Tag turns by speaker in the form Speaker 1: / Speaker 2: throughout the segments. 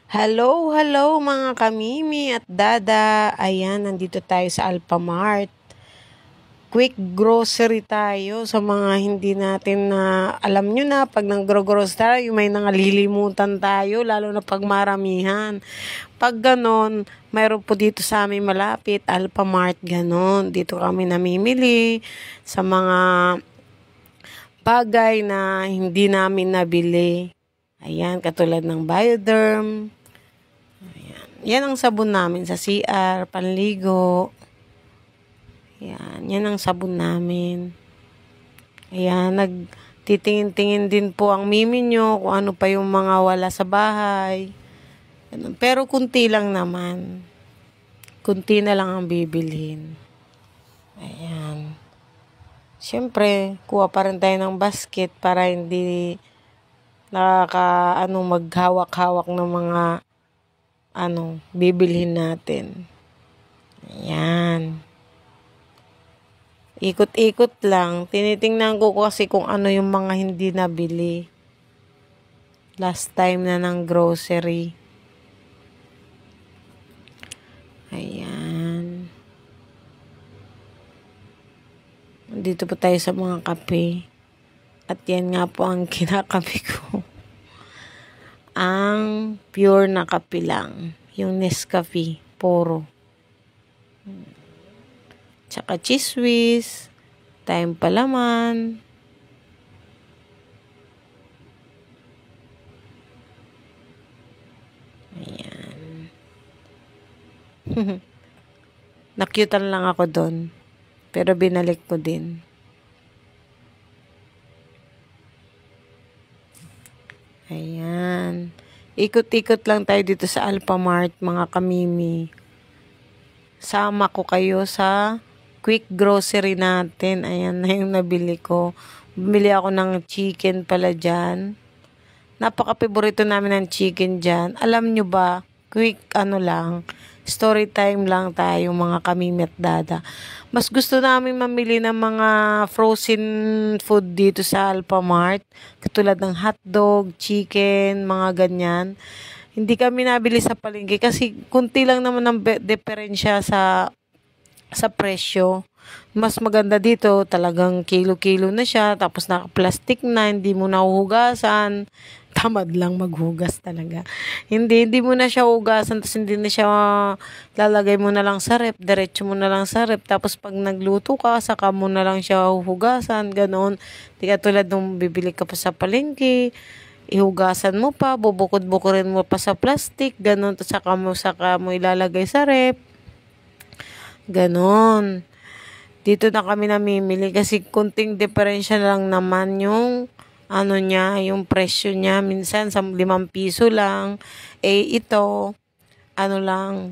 Speaker 1: Hello, hello mga kamimi at dada. Ayan, nandito tayo sa Alphamart. Quick grocery tayo sa mga hindi natin na alam nyo na pag nag-grocery tayo, may nangalilimutan tayo, lalo na pag maramihan. Pag ganon, mayroon po dito sa amin malapit, Alphamart, ganon. Dito kami namimili sa mga bagay na hindi namin nabili. Ayan, katulad ng Bioderm. Yan ang sabon namin sa CR, panligo. Yan ang sabon namin. Ayan, nagtitingin-tingin din po ang mimi nyo kung ano pa yung mga wala sa bahay. Ganun. Pero kunti lang naman. Kunti na lang ang bibilhin. Ayan. Siyempre, kuha pa rin tayo ng basket para hindi maghawak-hawak ng mga bibilhin natin. Ayan. Ikot-ikot lang. Tinitingnan ko kasi kung ano yung mga hindi nabili. Last time na ng grocery. Ayan. Dito po tayo sa mga kape. At yan nga po ang kinakape ko. Ang pure na kape lang. Yung Nescafe. Puro. Tsaka cheese whiz. Time palaman. Ayan. Nakyutan lang ako doon. Pero binalik ko din. Ayan. Ikot-ikot lang tayo dito sa Alphamart, mga kamimi. Sama ko kayo sa quick grocery natin. Ayan na yung nabili ko. Bumili ako ng chicken pala dyan. Napaka-favorito namin ng chicken dyan. Alam nyo ba, quick lang, story time lang tayo mga kamimi at dada. Mas gusto namin mamili ng mga frozen food dito sa Alphamart. Katulad ng hotdog, chicken, mga ganyan. Hindi kami nabili sa palengke kasi kunti lang naman ang diferensya sa presyo. Mas maganda dito, talagang kilo-kilo na siya, tapos naka-plastic na, hindi mo nahuhugasan. Tamad lang maghugas talaga. Hindi mo na siya hugasan, tapos hindi na siya lalagay mo na lang sa rep, diretso mo na lang sa rep, tapos pag nagluto ka, saka mo na lang siya hugasan, ganoon. Di katulad nung bibili ka pa sa palengke, ihugasan mo pa, bubukod-bukurin mo pa sa plastic, ganoon, tapos saka mo ilalagay sa rep. Ganon. Dito na kami namimili kasi kunting diferensya lang naman yung yung presyo niya. Minsan sa 5 piso lang. Ito,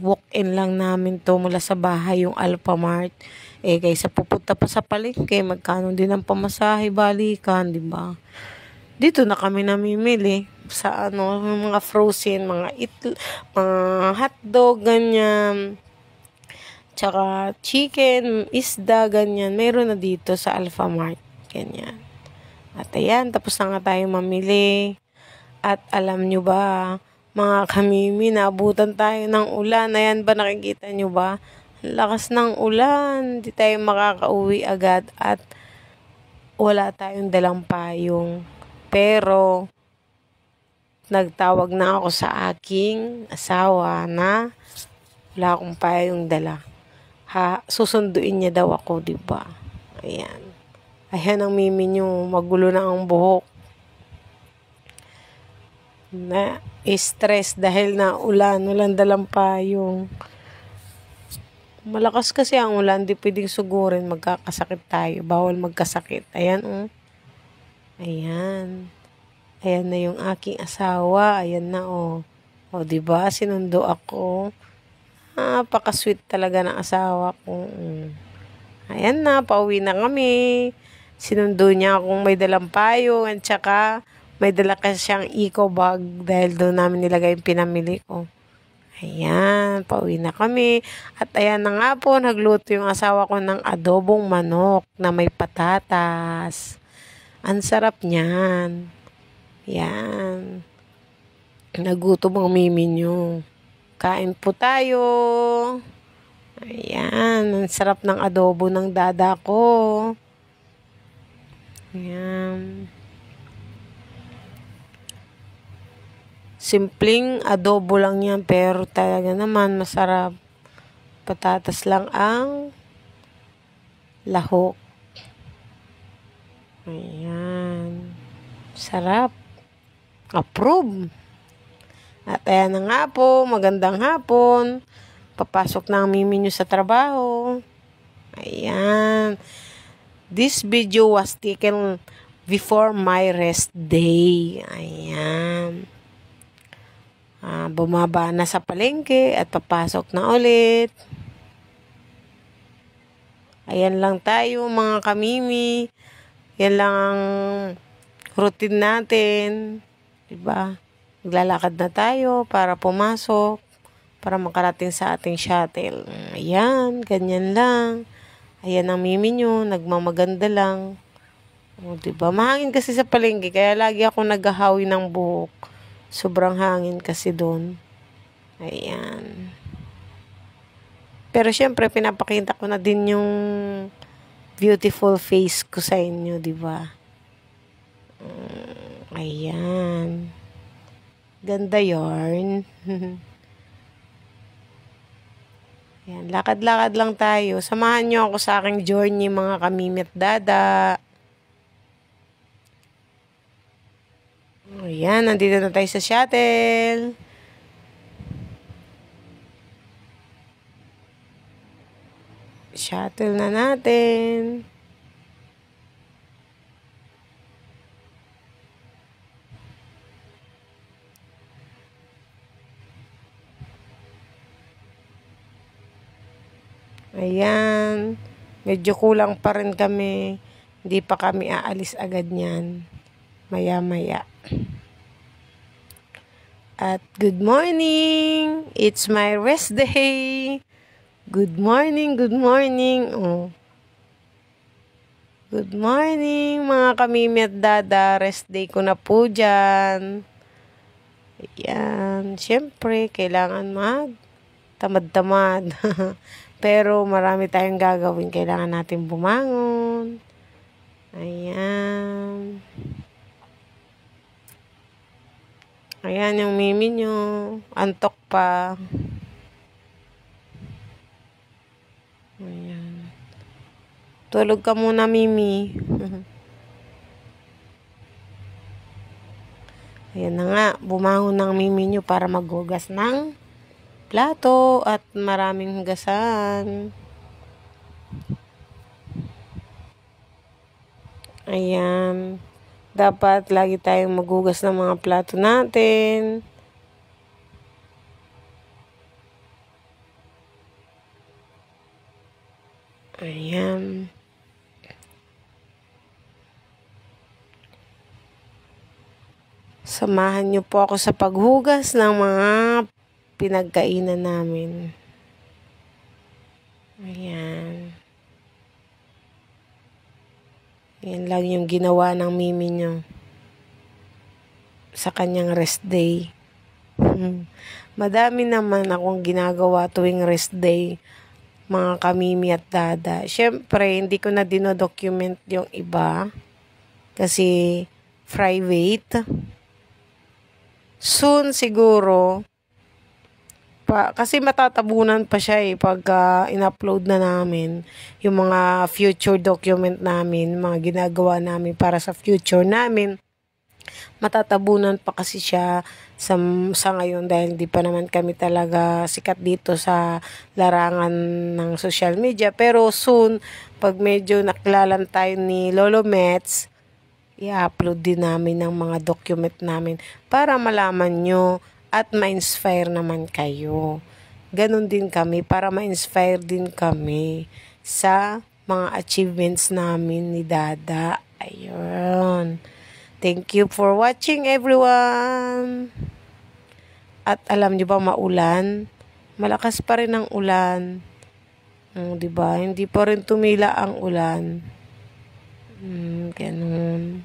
Speaker 1: walk-in lang namin to mula sa bahay, yung Alphamart. Kaysa pupunta pa sa palengke, magkano din ang pamasahe, balikan, di ba? Dito na kami namimili sa yung mga frozen, mga hotdog, ganyan. Tsaka chicken, isda, ganyan. Meron na dito sa Alphamart. Ganyan. At ayan, tapos na nga tayo mamili. At alam nyo ba, mga kamimi, naabutan tayo ng ulan. Ayan ba, nakikita nyo ba? Ang lakas ng ulan. Hindi tayo makakauwi agad at wala tayong dalang payong. Pero, nagtawag na ako sa aking asawa na wala akong payong dala. Susunduin niya daw ako, di ba? Ayan. Ayan ang mimi nyo, magulo na ang buhok. Na stress dahil na ulan dalang payong. Malakas kasi ang ulan, di pwedeng sugurin, magkakasakit tayo. Bawal magkasakit. Ayan, Ayan. Ayan na yung aking asawa. Ayan na, O, di ba? Sinundo ako. Napaka-sweet talaga ng asawa ko. Ayan na, pauwi na kami. Sinundo niya akong may dalang payong at saka may dala kasi siyang eco bag dahil doon namin nilagay yung pinamili ko. Ayan, pauwi na kami. At ayan na nga po, nagluto yung asawa ko ng adobong manok na may patatas. Ang sarap niyan. Yan. Nagutom ang mimi nyo. Kain po tayo. Ayan, ang sarap ng adobo ng dada ko. Ayan. Simpleng adobo lang yan, pero talaga naman masarap. Patatas lang ang lahok. Ayan. Sarap. Approve. At ayan na nga po, magandang hapon. Papasok na ang mimi nyo sa trabaho. Ayan. This video was taken before my rest day. Ayan. Bumaba na sa palengke at papasok na ulit. Ayan lang tayo mga kamimi. Yan lang ang routine natin. Diba? Maglalakad na tayo para pumasok. Para makarating sa ating shuttle. Ayan, ganyan lang. Ayan ang mimi nyo, nagmamaganda lang. O, diba? Mahangin kasi sa palengke, kaya lagi ako naghahawi ng buhok. Sobrang hangin kasi doon. Ayan. Pero syempre, pinapakita ko na din yung beautiful face ko sa inyo, diba? Ayan. Ganda yarn. Ayan, lakad-lakad lang tayo. Samahan nyo ako sa aking journey, mga kamimi at dada. Ayan, nandito na tayo sa shuttle. Shuttle na natin. Ayan. Medyo kulang pa rin kami. Hindi pa kami aalis agad niyan. Maya-maya. At good morning! It's my rest day! Good morning, good morning! Oh. Good morning mga kamimi at dada. Rest day ko na po dyan. Ayan. Siyempre, kailangan tamad-tamad. Pero marami tayong gagawin. Kailangan natin bumangon. Ayan. Ayan yung mimi nyo. Antok pa. Ayan. Tulog ka muna, mimi. Ayan na nga. Bumangon ng mimi nyo para maghugas ng plato at maraming hugasan. Ayan. Dapat lagi tayong maghugas ng mga plato natin. Ayan. Samahan niyo po ako sa paghugas ng mga pinagkainan namin. Ayan. Yan lang yung ginawa ng mimi nyo sa kanyang rest day. Madami naman akong ginagawa tuwing rest day, mga kamimi at dada. Siyempre, hindi ko na dinodocument yung iba kasi private. Soon siguro, kasi matatabunan pa siya pag in-upload na namin yung mga future document namin, mga ginagawa namin para sa future namin. Matatabunan pa kasi siya sa ngayon dahil di pa naman kami talaga sikat dito sa larangan ng social media. Pero soon, pag medyo nakilalan tayo ni Lolo Mets, i-upload din namin ng mga document namin para malaman nyo at ma-inspire naman kayo. Ganon din kami para ma-inspire din kami sa mga achievements namin ni Dada. Ayun. Thank you for watching everyone. At alam niyo ba maulan? Malakas pa rin ang ulan. Diba? Hindi pa rin tumila ang ulan. Ganon.